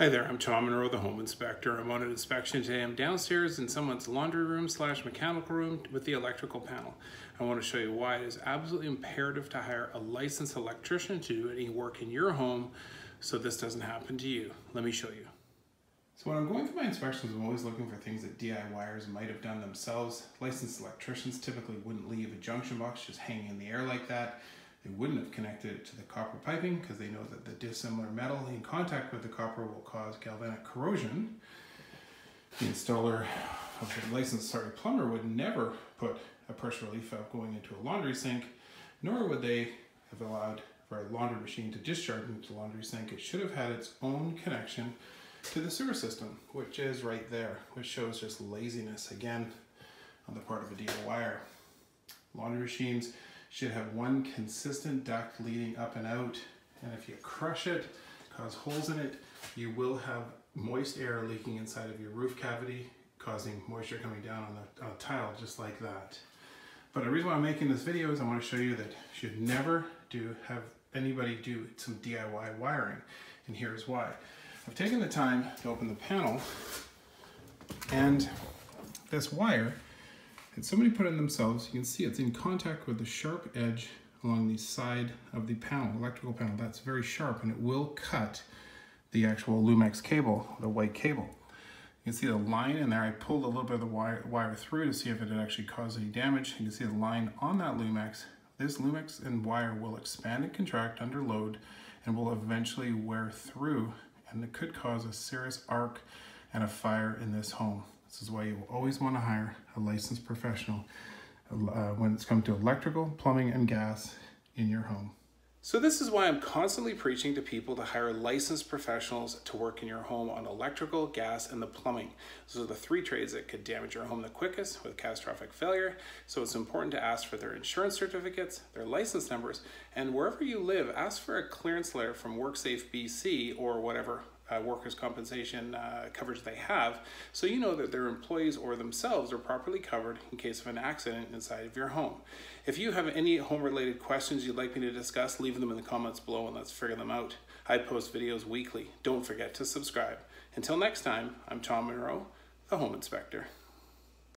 Hi there, I'm Tom Monroe, the home inspector. I'm on an inspection today. I'm downstairs in someone's laundry room / mechanical room with the electrical panel. I want to show you why it is absolutely imperative to hire a licensed electrician to do any work in your home so this doesn't happen to you. Let me show you. So when I'm going through my inspections, I'm always looking for things that DIYers might have done themselves. Licensed electricians typically wouldn't leave a junction box just hanging in the air like that. They wouldn't have connected it to the copper piping because they know that the dissimilar metal in contact with the copper will cause galvanic corrosion. The installer of the licensed plumber would never put a pressure relief valve going into a laundry sink, nor would they have allowed for a laundry machine to discharge into the laundry sink. It should have had its own connection to the sewer system, which is right there, which shows just laziness again on the part of a DIYer. Laundry machines should have one consistent duct leading up and out, and if you crush it, cause holes in it, you will have moist air leaking inside of your roof cavity, causing moisture coming down on the tile just like that. But the reason why I'm making this video is I want to show you that you should never have anybody do some DIY wiring, and here's why. I've taken the time to open the panel, and this wire that somebody put in themselves, you can see it's in contact with the sharp edge along the side of the panel, electrical panel. That's very sharp, and it will cut the actual Lumex cable, the white cable. You can see the line in there. I pulled a little bit of the wire through to see if it had actually caused any damage. You can see the line on that Lumex. This Lumex and wire will expand and contract under load and will eventually wear through, and it could cause a serious arc and a fire in this home. This is why you will always want to hire a licensed professional when it's come to electrical, plumbing, and gas in your home. So this is why I'm constantly preaching to people to hire licensed professionals to work in your home on electrical, gas, and the plumbing. Those are the three trades that could damage your home the quickest with catastrophic failure. So it's important to ask for their insurance certificates, their license numbers, and wherever you live, ask for a clearance letter from WorkSafe BC or whatever workers' compensation coverage they have, so you know that their employees or themselves are properly covered in case of an accident inside of your home. If you have any home-related questions you'd like me to discuss, leave them in the comments below and let's figure them out. I post videos weekly. Don't forget to subscribe. Until next time, I'm Tom Monroe, the Home Inspector.